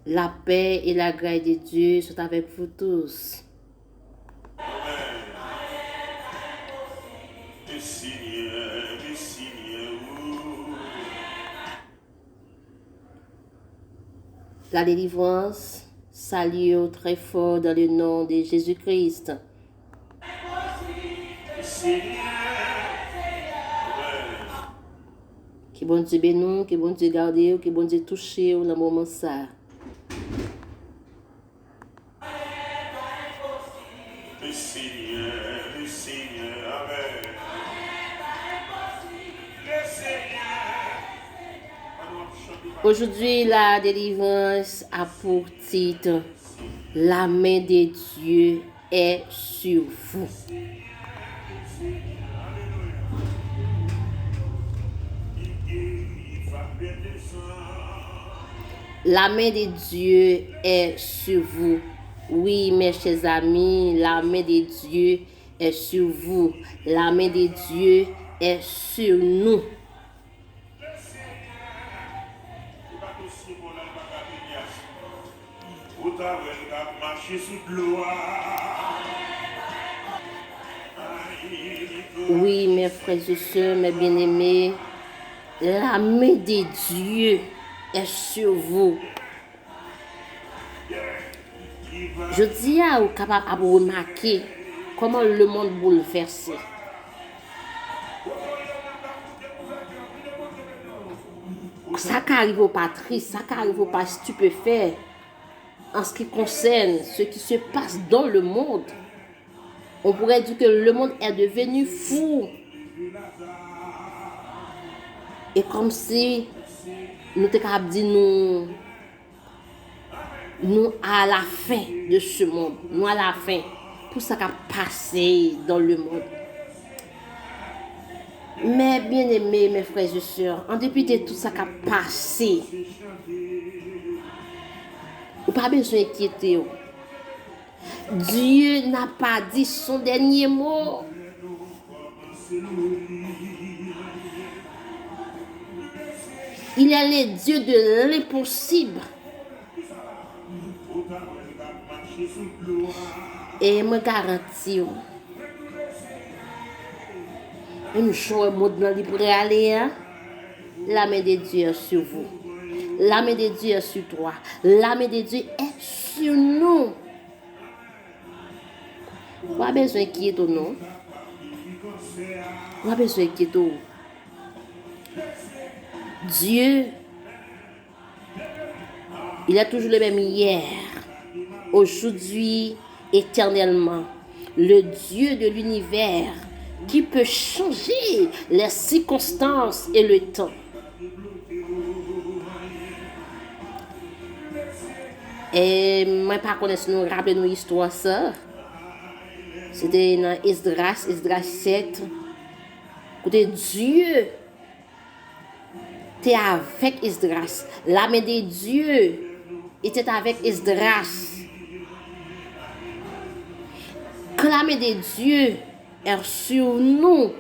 La paix et la grâce de Dieu sont avec vous tous. La délivrance salue très fort dans le nom de Jésus-Christ. Que bon Dieu bénisse, que bon Dieu garde, que bon Dieu touche dans le moment ça. Aujourd'hui, la délivrance a pour titre « La main de Dieu est sur vous ». La main de Dieu est sur vous. Oui, mes chers amis, la main de Dieu est sur vous. La main de Dieu est sur nous. Oui, mes frères et sœurs, mes bien-aimés, la main de Dieu est sur vous. Je dis à vous capable de remarquer comment le monde bouleversé. Ça qui arrive au patrice, ça qui arrive au pas stupéfait en ce qui concerne ce qui se passe dans le monde. On pourrait dire que le monde est devenu fou. Et comme si nous étions capables de dire nous à la fin de ce monde, nous à la fin, pour ça qui a passé dans le monde. Mais bien aimés, mes frères et sœurs, en dépit de tout ça qui a passé, vous n'avez pas besoin d'inquiéter. Dieu n'a pas dit son dernier mot. Il est le Dieu de l'impossible. Et me garantis, une chose dans le pour aller, la main de Dieu est sur vous. La main de Dieu est sur toi. La main de Dieu est sur nous. Pas besoin d'inquiéter non. Pas besoin d'inquiéter. Dieu, il est toujours le même hier, aujourd'hui, éternellement. Le Dieu de l'univers qui peut changer les circonstances et le temps. Et moi, par contre, si nous rappelons nos histoires, ça, c'était dans Esdras 7. Écoutez, Dieu était avec Esdras. La main de Dieu était avec Esdras. Quand la main de Dieu est sur nous,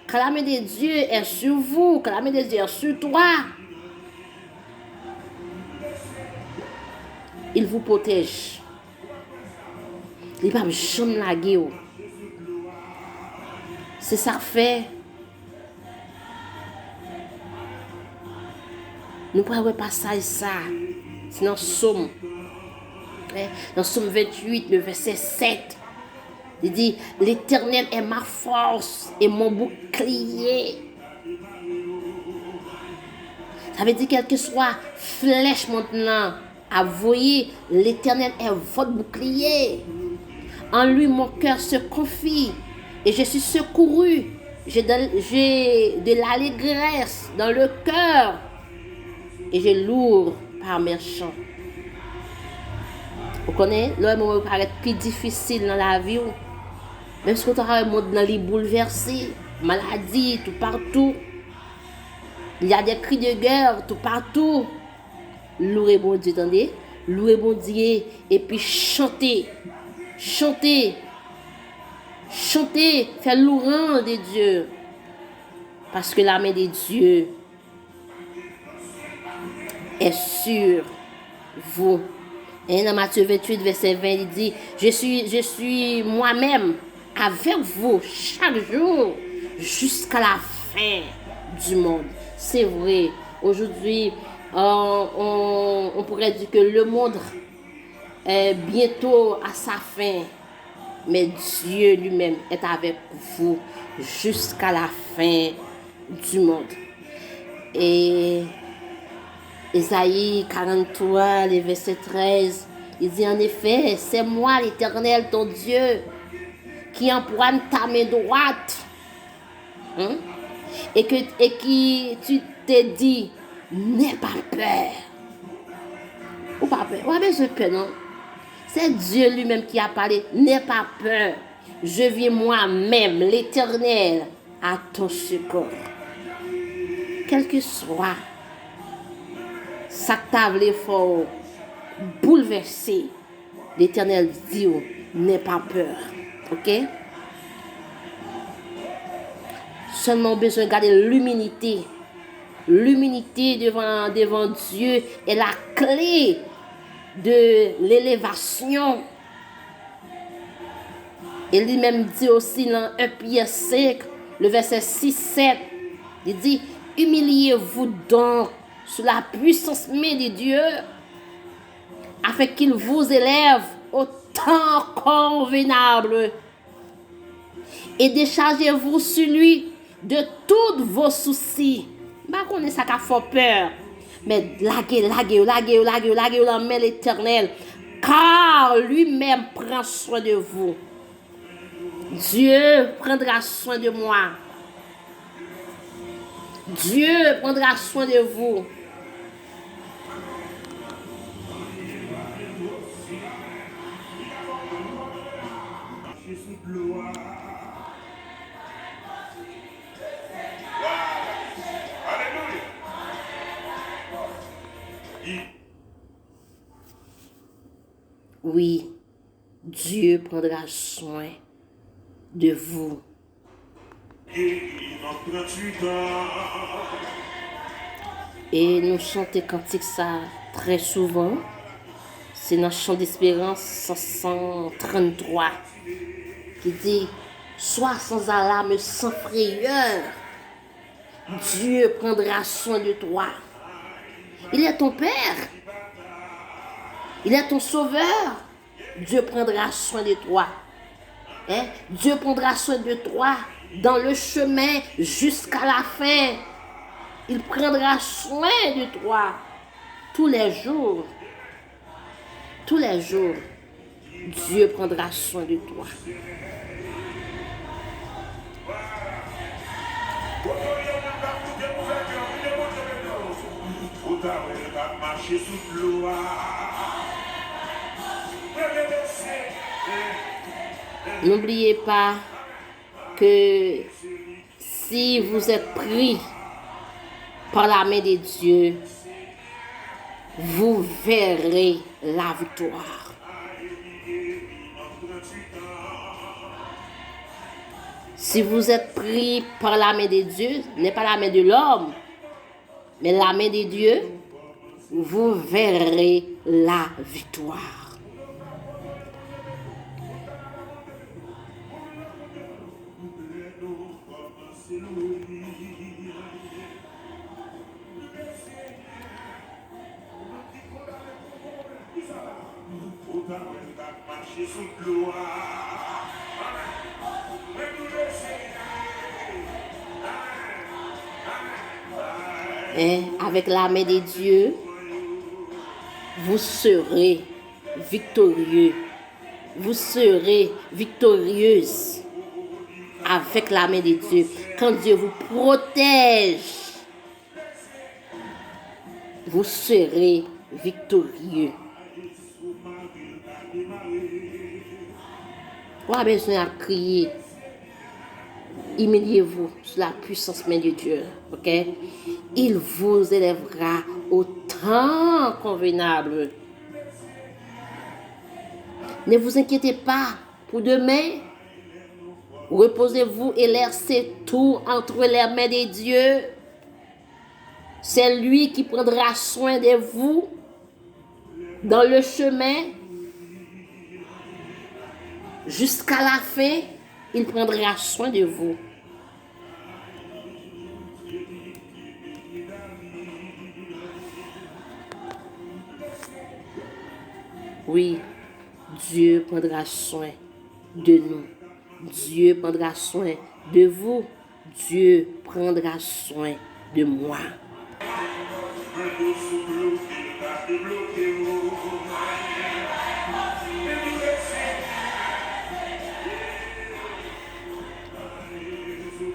quand la main de Dieu est sur vous, quand la main de Dieu est sur toi, il vous protège. Il ne va jamais laguer. C'est ça fait. Nous ne pouvons pas ça. C'est dans Somme. Dans Somme 28, le verset 7. Il dit, l'Éternel est ma force et mon bouclier. Ça veut dire quelle que soit flèche maintenant, avouez, l'Éternel est votre bouclier. En lui, mon cœur se confie et je suis secouru. J'ai de l'allégresse dans le cœur et j'ai lourd par mes chants. Vous connaissez, le moment paraît plus difficile dans la vie. Même si vous avez un monde dans les bouleversés, maladie, tout partout. Il y a des cris de guerre tout partout. Louez bon Dieu, attendez. Louez bon Dieu et puis chantez. Chantez. Chantez, faites louange de Dieu. Parce que la main de Dieu est sur vous. Et dans Matthieu 28, verset 20, il dit, je suis moi-même avec vous chaque jour jusqu'à la fin du monde. C'est vrai. Aujourd'hui, on pourrait dire que le monde est bientôt à sa fin. Mais Dieu lui-même est avec vous jusqu'à la fin du monde. Et Ésaïe 43, le verset 13, il dit en effet, c'est moi l'Éternel ton Dieu qui empoigne ta main droite. Et qui tu t'es dit, n'aie pas peur. Ou pas peur. Ou pas besoin de peur, non? C'est Dieu lui-même qui a parlé, n'aie pas peur. Je viens moi-même, l'Éternel, à ton secours. Quel que soit ça t'a fort bouleversé, l'Éternel dit, n'aie pas peur. Ok? Seulement besoin de garder l'humilité. L'humilité devant Dieu est la clé de l'élévation. Et lui-même dit aussi dans 1 Pierre 5, le verset 6-7, il dit, humiliez-vous donc sous la puissance main de Dieu, afin qu'il vous élève au temps convenable. Et déchargez-vous sur lui de tous vos soucis. Bah, qu'on est ça qui a fait peur. Mais laguez la main l'Éternel. Car lui-même prend soin de vous. Dieu prendra soin de moi. Dieu prendra soin de vous. Oui, Dieu prendra soin de vous. Et nous chantons cantique ça très souvent. C'est dans Chant d'Espérance 533 qui dit « Sois sans alarme, sans frayeur. Dieu prendra soin de toi. Il est ton Père. Il est ton Sauveur. Dieu prendra soin de toi. Dieu prendra soin de toi dans le chemin jusqu'à la fin. Il prendra soin de toi tous les jours. Tous les jours, Dieu prendra soin de toi. N'oubliez pas que si vous êtes pris par la main de Dieu, vous verrez la victoire. Si vous êtes pris par la main de Dieu, ce n'est pas la main de l'homme, mais la main de Dieu, vous verrez la victoire. Et avec la main de Dieu, vous serez victorieux. Vous serez victorieuse avec la main de Dieu. Quand Dieu vous protège, vous serez victorieux. Vous avez besoin de crier. Humiliez-vous sous la puissance main de Dieu. Ok? Il vous élèvera au temps convenable. Ne vous inquiétez pas pour demain. Reposez-vous et laissez tout entre les mains de Dieu. C'est lui qui prendra soin de vous dans le chemin jusqu'à la fin. Il prendra soin de vous. Oui, Dieu prendra soin de nous. Dieu prendra soin de vous. Dieu prendra soin de moi.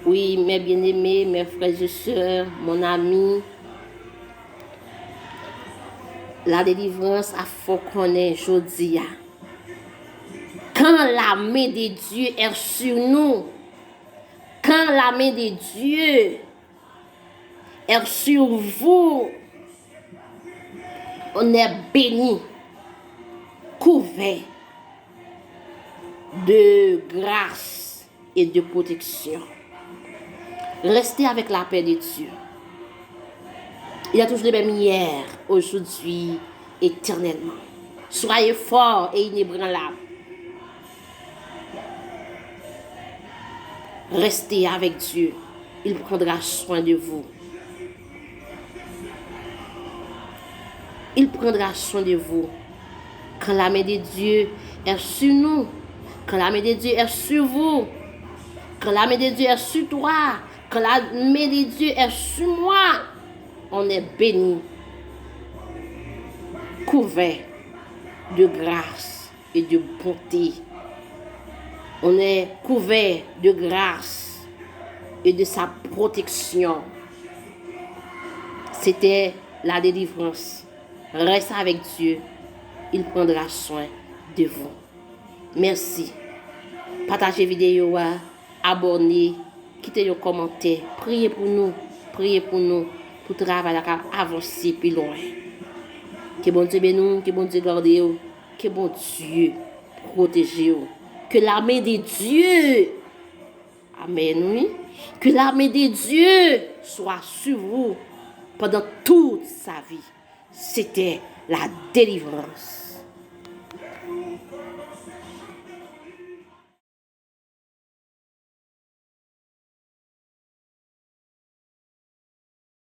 Oui, mes bien-aimés, mes frères et sœurs, mon ami, la délivrance a faut connaître aujourd'hui. Quand la main de Dieu est sur nous, quand la main de Dieu est sur vous, on est béni, couvert de grâce et de protection. Restez avec la paix de Dieu. Il a toujours les mêmes hier, aujourd'hui, éternellement. Soyez forts et inébranlables. Restez avec Dieu. Il prendra soin de vous. Il prendra soin de vous. Quand la main de Dieu est sur nous, quand la main de Dieu est sur vous, quand la main de Dieu est sur toi, quand la main de Dieu est sur moi, on est béni, couvert de grâce et de bonté. On est couvert de grâce et de sa protection. C'était la délivrance. Reste avec Dieu. Il prendra soin de vous. Merci. Partagez vidéo, abonnez, quittez les commentaires. Priez pour nous. Priez pour nous. Pour travailler à avancer plus loin. Que bon Dieu bénisse, que bon Dieu garde, que bon Dieu protège. Que la main de Dieu, amen, oui, que la main de Dieu soit sur vous pendant toute sa vie. C'était la délivrance.